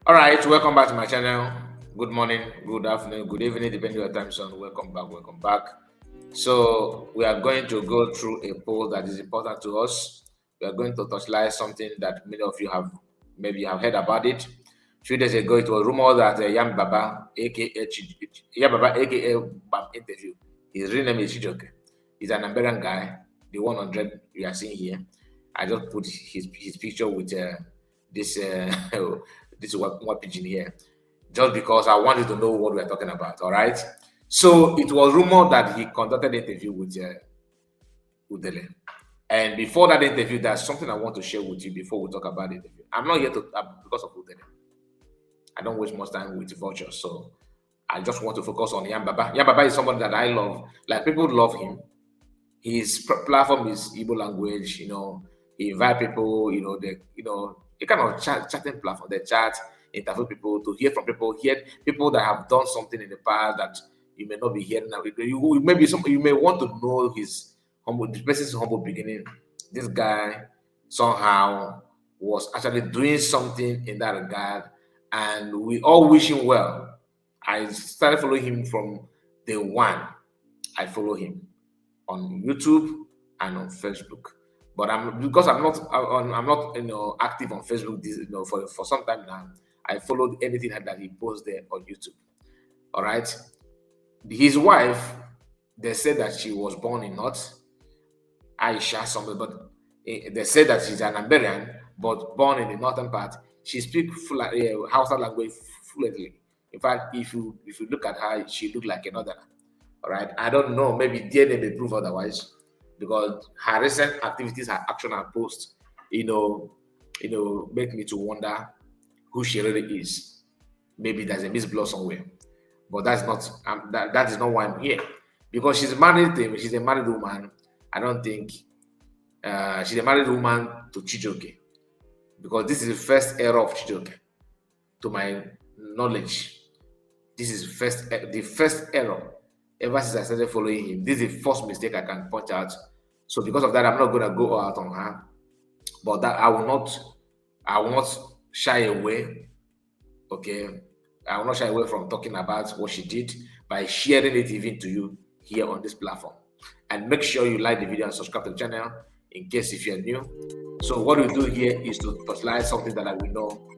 All right, welcome back to my channel. Good morning, good afternoon, good evening, depending on your time zone. Welcome back, welcome back. So we are going to go through a poll that is important to us. We are going to touchlight something that many of you have maybe have heard about it. A few days ago, it was rumored that Yam Baba, aka Yam Baba, aka Bam interview. His real name is Chijoke. He's an American guy, the 100 you are seeing here. I just put his picture with this this one pigeon here, just because I wanted to know what we're talking about. All right. So it was rumored that he conducted an interview with Udele. And before that interview, there's something I want to share with you before we talk about the interview. I'm not here to because of Udele. I don't waste much time with vultures, so I just want to focus on Yambaba. Yambaba is someone that I love. Like people love him. His platform is Igbo language. He invite people. A kind of chatting platform. They chat, interview people to hear from people, hear people that have done something in the past that you may not be hearing now. You may want to know the person's humble beginning. This guy somehow was actually doing something in that regard, and we all wish him well. I started following him from day one. I follow him on YouTube and on Facebook. But I'm not active on Facebook for some time now. I followed anything that he posts there on YouTube. All right. His wife, they said that she was born in North Aisha something, but they said that she's an Iberian, but born in the northern part. She speaks Hausa language fluently. In fact, if you look at her, she look like another. All right. I don't know. Maybe DNA may prove otherwise, because her recent activities, her action and posts, make me to wonder who she really is. Maybe there's a misblow somewhere, but that's not that is not why I'm here. Because she's married. She's a married woman. I don't think she's a married woman to Chijoke, because this is the first era of Chijoke, to my knowledge. This is the first error ever since I started following him. This is the first mistake I can point out. So because of that, I'm not gonna go out on her. But that I will not shy away. Okay. I will not shy away from talking about what she did by sharing it even to you here on this platform. And make sure you like the video and subscribe to the channel in case if you're new. So what we do here is to touchlight something that I will know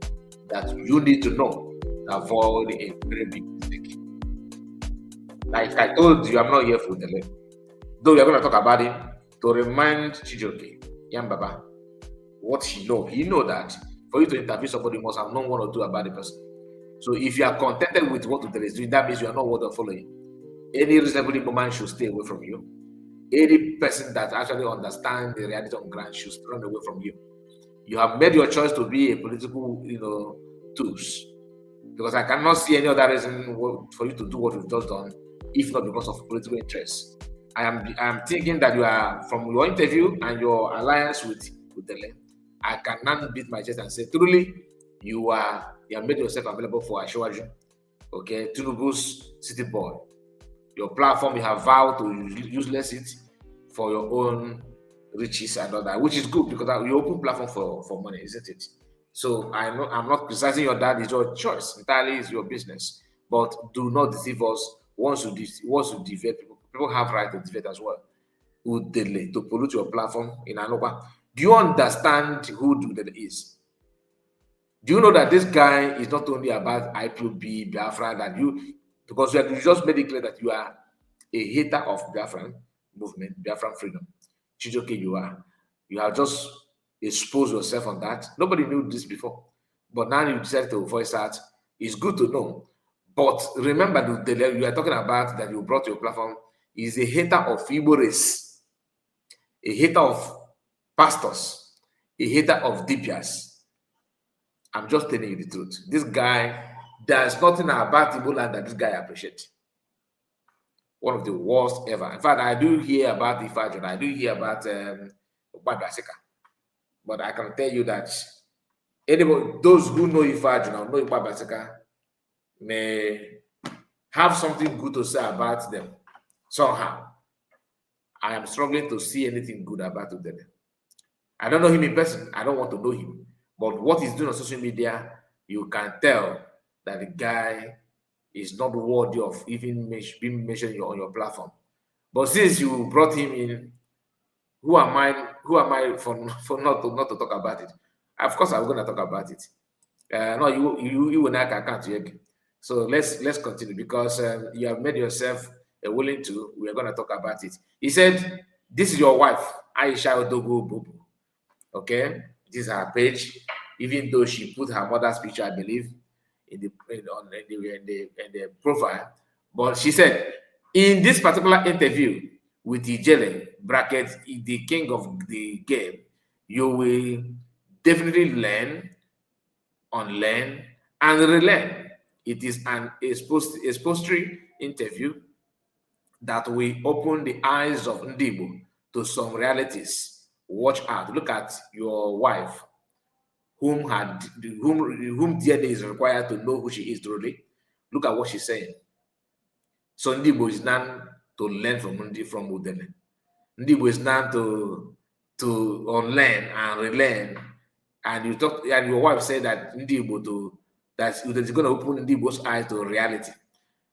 that you need to know to avoid a very big mistake. Like I told you, I'm not here for Udele. Though we are going to talk about it to remind Chijoke, Yambaba, what he know. He know that for you to interview somebody, you must have known one or two about the person. So if you are contented with what Udele is doing, that means you are not worth following. Any reasonable woman should stay away from you. Any person that actually understands the reality on ground should run away from you. You have made your choice to be a political, tools. Because I cannot see any other reason for you to do what you've just done, if not because of political interest. I am thinking that you are, from your interview and your alliance with Udele, I cannot beat my chest and say truly you have made yourself available for Ashwaju. Okay, Tinubu's city boy. Your platform, you have vowed to useless it for your own riches and all that, which is good because you open platform for money, isn't it? So I know I'm not criticizing your dad, it's your choice. Entirely is your business. But do not deceive us. Once you deviate, people have right to deviate as well. Udele, to pollute your platform in Anoka. Do you understand who Udele is? Do you know that this guy is not only about IPOB, Biafra, that because you just made it clear that you are a hater of Biafran movement, Biafran freedom. Chijoke, you are. You have just exposed yourself on that. Nobody knew this before. But now you decided to voice out. It's good to know. But remember, the you are talking about that you brought to your platform is a hater of Igbo race, a hater of pastors, a hater of DPS. I'm just telling you the truth. This guy, there's nothing about Igbo land that this guy appreciates. One of the worst ever. In fact, I do hear about the Ifajun. I do hear about Ubadasika. But I can tell you that those who know Ifajun or know Ubadasika may have something good to say about them somehow. I am struggling to see anything good about them. I don't know him in person. I don't want to know him. But what he's doing on social media, you can tell that the guy is not worthy of even being mentioned on your platform. But since you brought him in, who am I? Who am I for not to talk about it? Of course, I'm going to talk about it. No, you will not account yet. So let's continue because you have made yourself willing to. We are going to talk about it. He said, "This is your wife, Aisha Odogo Bubu." Okay, this is her page. Even though she put her mother's picture, I believe, in the profile, but she said in this particular interview with Udele bracket the king of the game, you will definitely learn, unlearn, and relearn. It is an expository interview that will open the eyes of Ndibo to some realities. Watch out. Look at your wife, whom DNA is required to know who she is truly. Look at what she's saying. So Ndibo is now to learn from Udele. Ndibo is now to unlearn and relearn. And your wife said that that is going to open Ndibo's eyes to reality.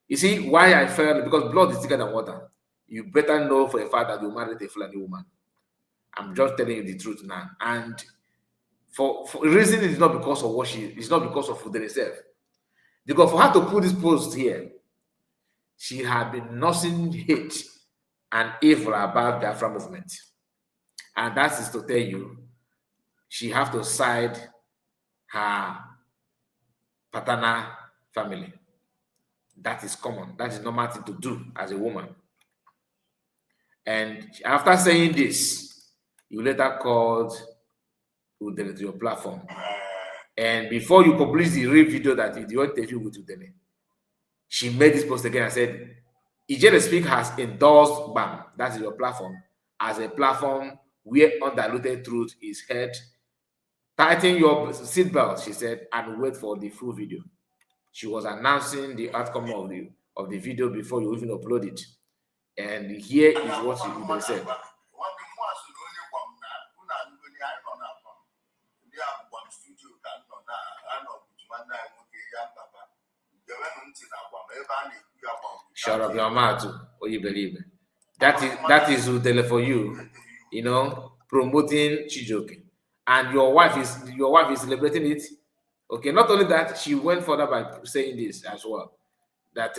You see why I felt, because blood is thicker than water. You better know for a fact that you married a Fulani woman. I'm just telling you the truth now. And for the reason, it's not because of it's not because of Udele herself. Because for her to put this post here, she had been nursing hate and evil about the Biafra movement. And that is to tell you, she have to side her paternal family. That is common. That is normal thing to do as a woman. And after saying this, you later called Udele to your platform. And before you publish the real video that you interview with Udele, she made this post again and said, Udele Speak has endorsed BAM, that's your platform, as a platform where undiluted truth is heard. Tighten your seatbelt, she said, and wait for the full video. She was announcing the outcome of the video before you even upload it. And here is what Udele said. Shut up your mouth, or you believe it. That is Udele for you, promoting Chijioke. And your wife is celebrating it. Okay, not only that, she went further by saying this as well. That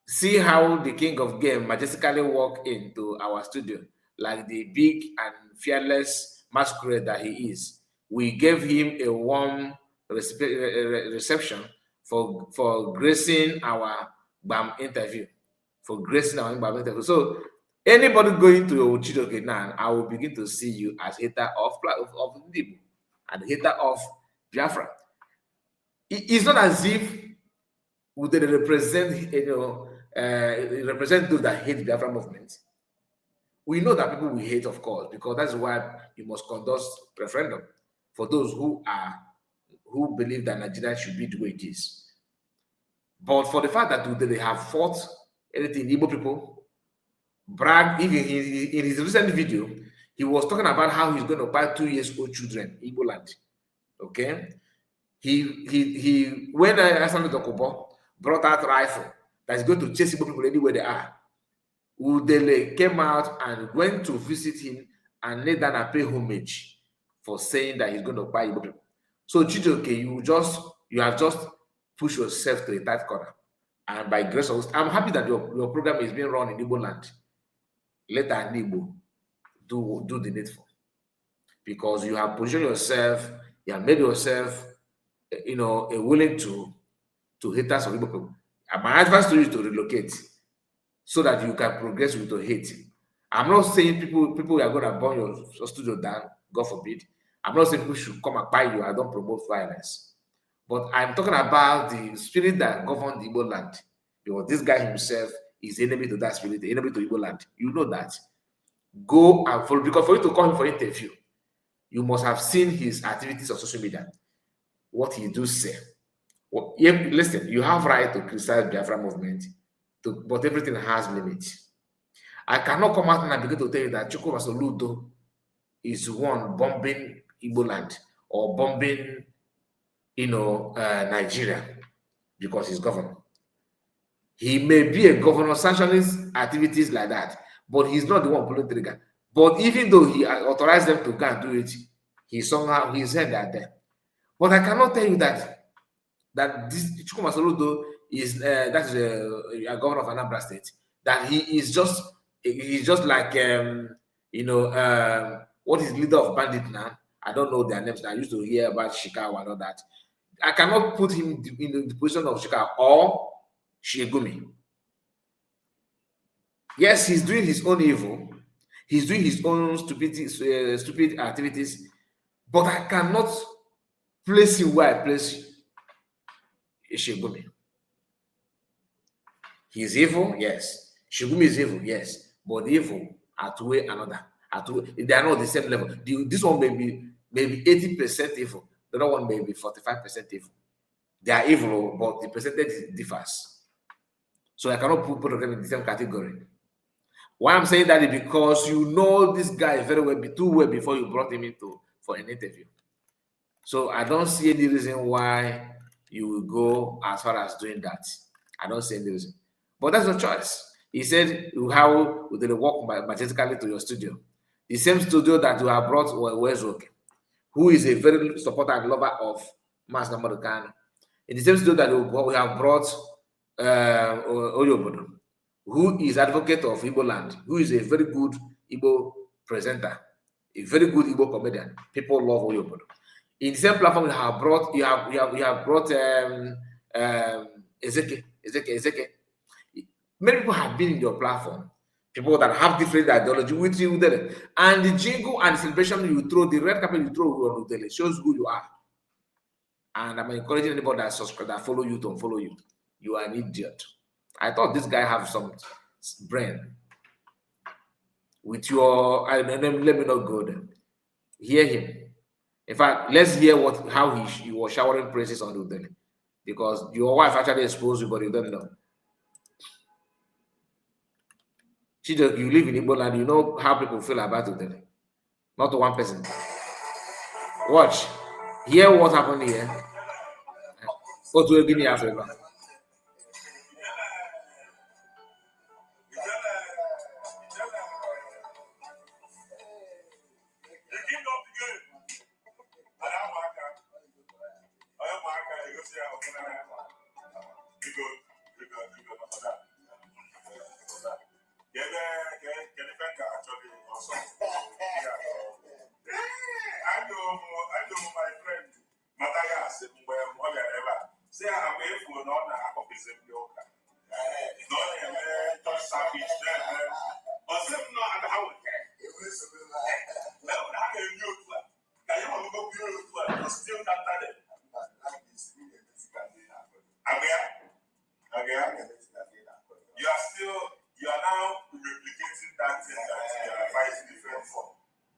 see how the king of game majestically walked into our studio like the big and fearless masquerade that he is. We gave him a warm reception for gracing our BAM interview. So anybody going to Chijioke now, I will begin to see you as hater of Ndibo and hater of Biafra. It's not as if they represent, represent those that hate the Biafra movement. We know that people will hate, of course, because that's why you must conduct referendum for those who believe that Nigeria should be the way it is. But for the fact that they have fought anything, Igbo people brag. Even in his recent video, he was talking about how he's going to buy 2 years old children Igbo land. Okay, he when Asante Dokubo brought out rifle that's going to chase Igbo people anywhere they are, Udele came out and went to visit him and knelt down and pay homage for saying that he's going to buy Igbo people. So Chijioke, you have just pushed yourself to a tight corner. And by grace of God, I'm happy that your program is being run in Igbo land. Let an Igbo do the needful. Because you have positioned yourself, you have made yourself, a willing to haters of Igbo people. And my advice to you is to relocate so that you can progress with your hate. I'm not saying people are going to burn your studio down, God forbid. I'm not saying people should come and buy you. I don't promote violence. But I'm talking about the spirit that governs the Igbo land. Because this guy himself is enemy to that spirit, the enemy to Igbo land. You know that. Go and follow, because for you to call him for interview, you must have seen his activities on social media. What he do say. Well, listen, you have right to criticize Biafra movement, but everything has limits. I cannot come out and begin to tell you that Chukwuma Soludo is one bombing Igbo land or bombing Nigeria because he's governor. He may be a governor sanctioning activities like that, but he's not the one pulling trigger. But even though he authorized them to go and do it, he somehow he said that there. But I cannot tell you that this Chukuma Soludo is that is a governor of Anambra State. That he's just like what is leader of bandit now? I don't know their names. I used to hear about Shikawa and all that. I cannot put him in the position of Shikawa or Shiegumi. Yes, he's doing his own evil. He's doing his own stupid activities, but I cannot place him where I place Shigumi. He's evil, yes. Shigumi is evil, yes. But evil outweigh another. They are not the same level. This one may be 80% evil. The other one may be 45% evil. They are evil, but the percentage differs. So I cannot put both of them in the same category. Why I'm saying that is because you know this guy very well, too well before you brought him into for an interview. So I don't see any reason why you will go as far as doing that. I don't see any reason. But that's your choice. He said, how will they walk majestically to your studio? The same studio that you have brought Wezoke, who is a very supporter and lover of Mas Namarukan. In the same studio that we have brought Oyobodo, who is advocate of Igbo land, who is a very good Igbo presenter, a very good Igbo comedian. People love Oyobodo. In the same platform, you have brought Ezeke. Many people have been in your platform. People that have different ideology with you, Udele. And the jingle and the celebration you throw, the red carpet you throw on Udele shows who you are. And I'm encouraging anybody that subscribe, that follow you to unfollow you. You are an idiot. I thought this guy have some brain. With your, let me not go there. Hear him. In fact, let's hear how he was showering praises on Udele. Because your wife actually exposed you, but you don't know. You live in Igbo land, you know how people feel about Udele. Not one person. Watch. Hear what happened here. Go to Guinea, Africa. You are now replicating that thing that you are fighting different from.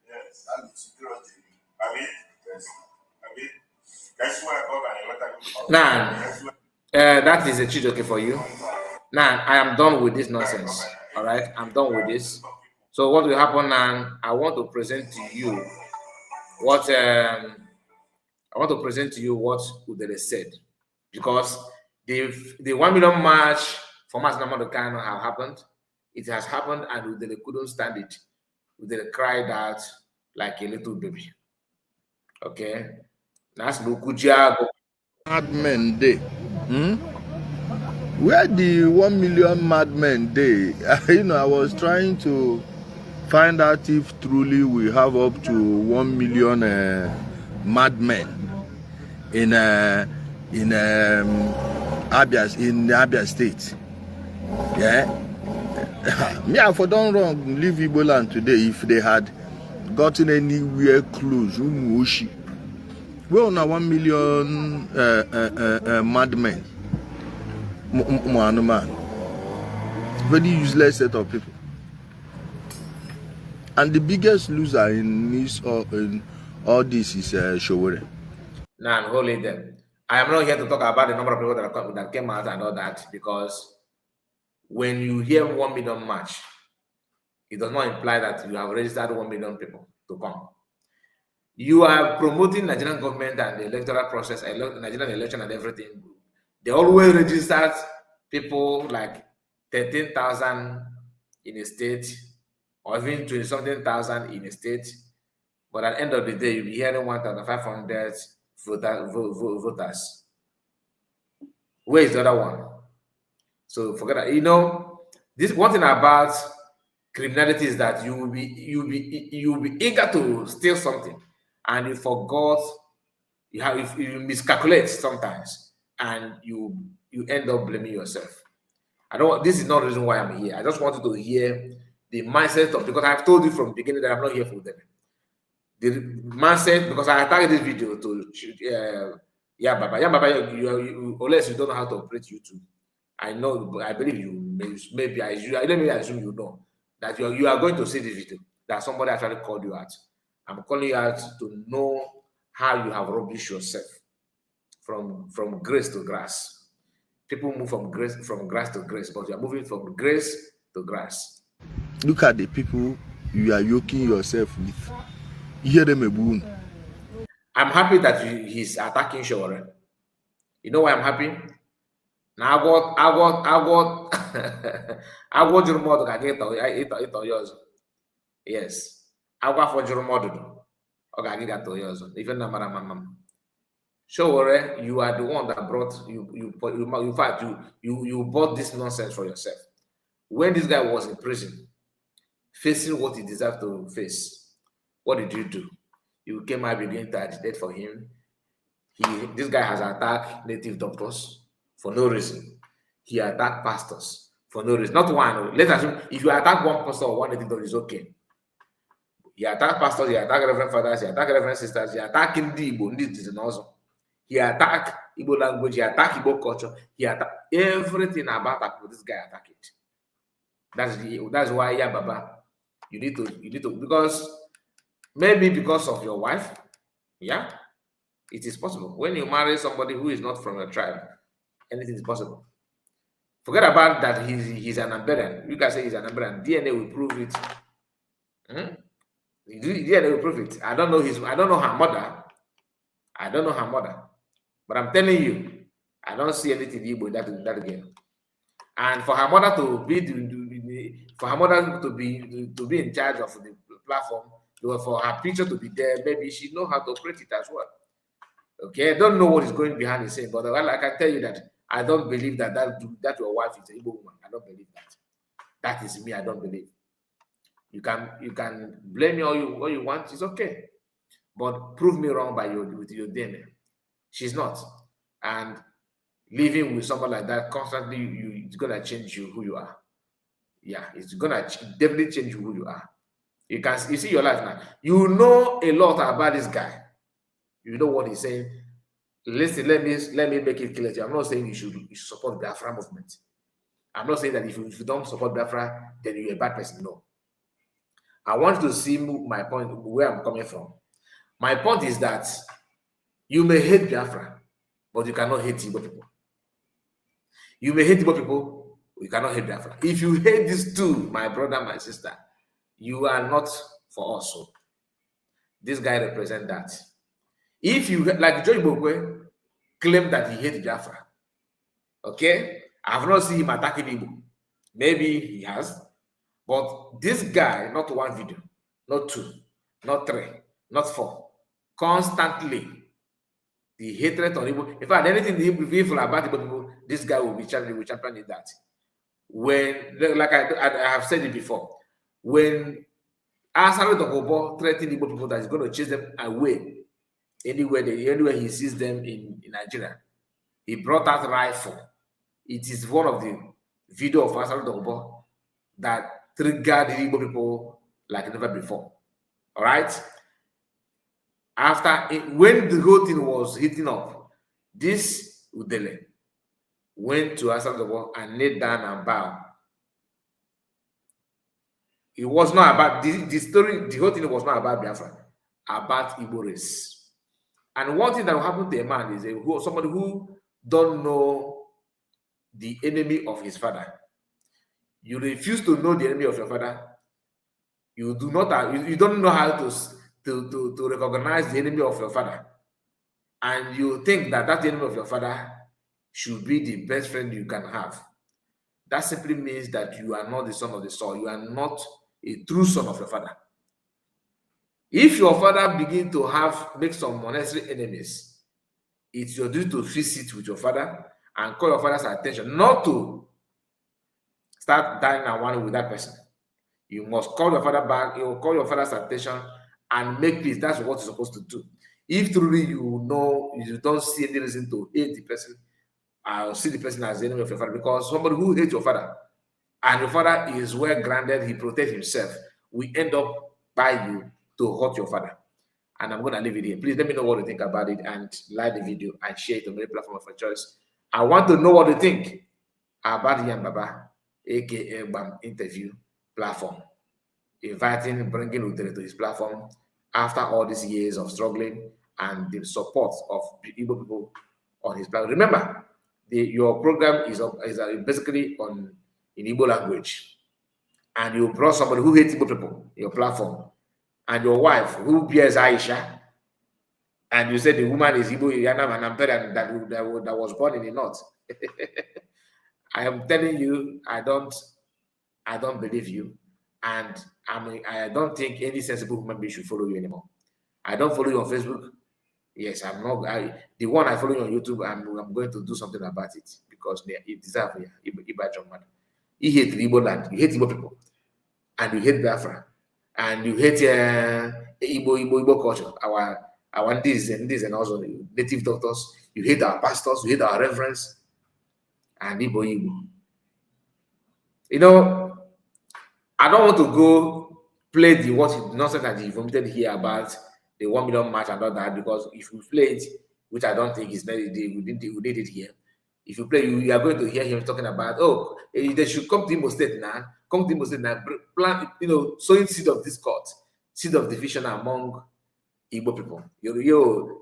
Yes. That is security. I mean, that's why now, that is a Chijoke for you. Now, I am done with this nonsense. All right, I'm done with this. So what will happen now? I want to present to you what Udele said, because the 1 million march for Mas Namado Kano have happened. It has happened, and Udele couldn't stand it. Udele cried out like a little baby. Okay, that's Lukuja. Madmen day. Where the 1 million madmen day? I was trying to find out if truly we have up to 1 million madmen in Abia State. Yeah. Me, I for don't wrong leave Igbo land today if they had gotten anywhere close. We on 1 million madmen. Man. Very useless set of people. And the biggest loser in all this is Showore. Now, hold it there. I am not here to talk about the number of people that came out and all that, because when you hear 1 million march, it does not imply that you have registered 1 million people to come. You are promoting Nigerian government and the electoral process, Nigerian election and everything. They always register people like 13,000 in a state, or even 20 something thousand in a state. But at the end of the day, you'll be hearing 1,500 voters. Where is the other one? So forget that. You know, this one thing about criminality is that you'll be eager to steal something, and you forgot, if you miscalculate sometimes, and you end up blaming yourself. This is not the reason why I'm here. I just wanted to hear the mindset of, because I've told you from the beginning that I'm not here for them. The mindset, because I attacked this video to Baba, unless you don't know how to operate YouTube. I know, I believe you, maybe I assume you know that you are going to see this video, that somebody actually called you out. I'm calling you out to know how you have rubbish yourself from grace to grass. People move from grass to grace, but you are moving from grace to grass. Look at the people you are yoking yourself with. You hear them a boom. I'm happy that he's attacking Shore. You know why I'm happy? Now I got your mother ka ito yours. Yes. Agwa for your mother. Okay, get to yours. Even na mara mama. Shore, you are the one that brought in fact you bought this nonsense for yourself. When this guy was in prison, facing what he deserved to face, what did you do? You came out beginning to agitate for him. This guy has attacked native doctors for no reason. He attacked pastors for no reason. Not one. Let's assume if you attack one pastor or one native doctor, it's okay. He attacked pastors, he attacked reverend fathers, he attacked reverend sisters, he attacked Ndi Igbo, Ndi also. He attacked Igbo language, he attacked Igbo culture, he attacked everything about that. This guy attacked it. That's why, yeah, Baba, you need to, because maybe because of your wife, yeah, it is possible. When you marry somebody who is not from your tribe, anything is possible. Forget about that. He's an Amberian. You can say he's an Amberian. DNA will prove it. DNA will prove it. I don't know her mother. I don't know her mother. But I'm telling you, I don't see anything Igbo in that girl. And for her mother to be in charge of the platform, for her picture to be there, maybe she know how to operate it as well. Okay, I don't know what is going behind the scene, but I can tell you that I don't believe that your wife is an Igbo woman. I don't believe that. That is me. I don't believe. You can blame me all you want. It's okay, but prove me wrong with your DNA. She's not, and living with someone like that constantly, it's gonna change who you are. Yeah, it's gonna definitely change who you are. You see your life now. You know a lot about this guy. You know what he's saying. Listen, let me make it clear to you. I'm not saying you should support the Biafra movement. I'm not saying that if you don't support Biafra, then you're a bad person. No. I want you to see my point, where I'm coming from. My point is that you may hate Biafra, but you cannot hate Igbo people. You may hate Igbo people, you cannot hate Biafra. If you hate these two, my brother, my sister, you are not for us. So this guy represents that. If you, like Joy Bokwe, claim that he hates Biafra, okay? I have not seen him attacking Igbo. Maybe he has, but this guy, not one video, not two, not three, not four, constantly, the hatred on Igbo. In fact, anything evil about Igbo people, this guy will be championing that. When, like I have said it before, when Asaro Dokobo threatened Igbo people that he's going to chase them away anywhere he sees them in Nigeria, he brought out rifle. It is one of the video of Asaro Dokobo that triggered the Igbo people like never before. All right. When the whole thing was heating up, this Udele went to Asaro Dokobo and knelt down and bow. It was not about the story. The whole thing was not about Biafra, about Igbo race. And one thing that will happen to a man is somebody who don't know the enemy of his father. You refuse to know the enemy of your father. You don't know how to to recognize the enemy of your father, and you think that that enemy of your father should be the best friend you can have, that simply means that you are not the son of the soil. You are not a true son of your father. If your father begin to make some unnecessary enemies, it's your duty to fix it with your father and call your father's attention, not to start dying and one with that person. You must call your father back, you will call your father's attention and make peace. That's what you're supposed to do. If truly you know you don't see any reason to hate the person, I'll see the person as the enemy of your father, because somebody who hates your father and your father is well grounded, he protects himself, we end up by you to hurt your father. And I'm going to leave it here. Please let me know what you think about it and like the video and share it on any platform of your choice. I want to know what you think about Yan Baba, aka BAM interview platform, bringing Udele to his platform after all these years of struggling and the support of the Igbo people on his platform. Remember, your program is basically in Igbo language, and you brought somebody who hates Igbo people in your platform, and your wife who bears Aisha, and you said the woman is Igbo Yanam and Ampere that was born in the north. I am telling you, I don't believe you, and I don't think any sensible human being should follow you anymore. I don't follow you on Facebook. Yes, I'm not. The one I follow you on YouTube, I'm going to do something about it, because it deserves Iba John man. You hate Igbo land, you hate Igbo people, and you hate Biafra, and you hate Igbo culture. Our this and also native doctors. You hate our pastors, you hate our reverends, and Igbo. You know, I don't want to go play the nonsense that you vomited here about the 1 million match and all that, because if you play it, which I don't think is necessary, we did it here. If you play, you are going to hear him talking about, they should come to Imo State now, plant, sowing seed of discord, seed of division among Igbo people.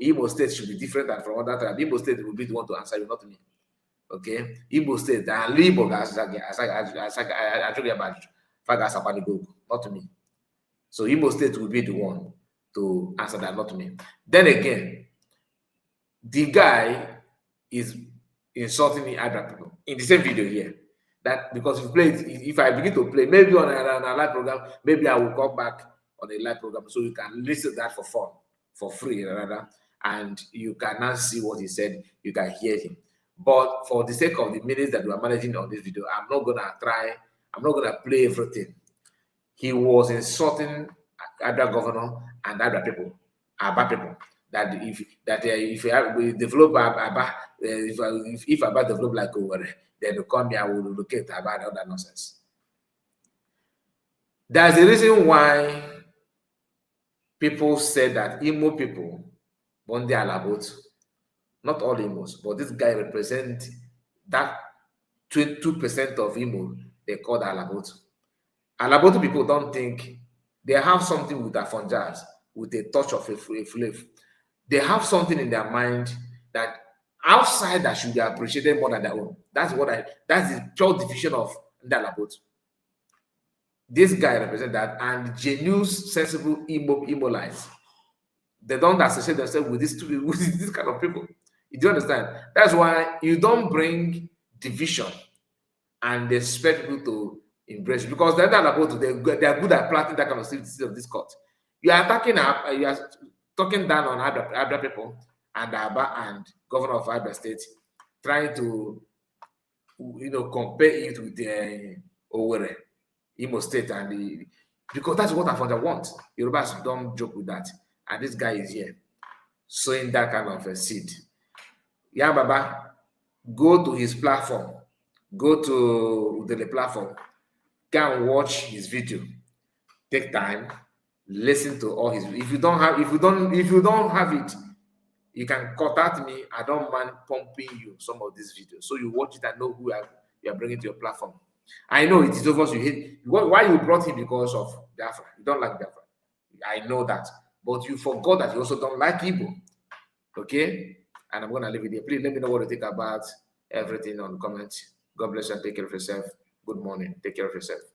Imo State should be different than from other tribes. Imo State will be the one to answer you, not me. Okay, Igbo State and Igbo not to me. So Igbo State will be the one to answer that, not to me. Then again, the guy is insulting the other people in the same video here. That because if I begin to play, maybe on a live program, maybe I will come back on a live program so you can listen to that for fun, for free, rather, and you can now see what he said. You can hear him. But for the sake of the minutes that we are managing on this video, I'm not gonna play everything. He was insulting other governor and other people, Aba people. That if we develop Aba, if Aba develop like Owerri, then they come here, will locate Aba and all that nonsense. There's a reason why people say that Imo people, Bondi Alabot, not all Imos, but this guy represents that 22% of Imo they call Alabot. Alabot people don't think they have something with Afonjas, with a touch of a flavor. They have something in their mind that outside that should be appreciated more than their own. That's the pure division of Alabot. This guy represents that, and genuine, sensible Imolites. They don't associate themselves with this kind of people. You do understand? That's why you don't bring division and expect people to embrace it, because they're not about to. They are good at planting that kind of seed of discord. You are talking down on Abia people and Aba and governor of Abia State, trying to compare it with the Owerri, Imo State, and because that's what Afonja wants. Yorubas don't joke with that, and this guy is here sowing that kind of a seed. Yeah, Baba, go to his platform, go to the platform, go and watch his video. Take time, listen to all his. If you don't have it, you can contact me. I don't mind pumping you some of these videos, so you watch it and know who you are bringing to your platform. I know it is obvious you hate. Why you brought him? Because of Biafra. You don't like Biafra. I know that, but you forgot that you also don't like Igbo. Okay, and I'm gonna leave it here. Please let me know what you think about everything on the comments. God bless you and take care of yourself. Good morning. Take care of yourself.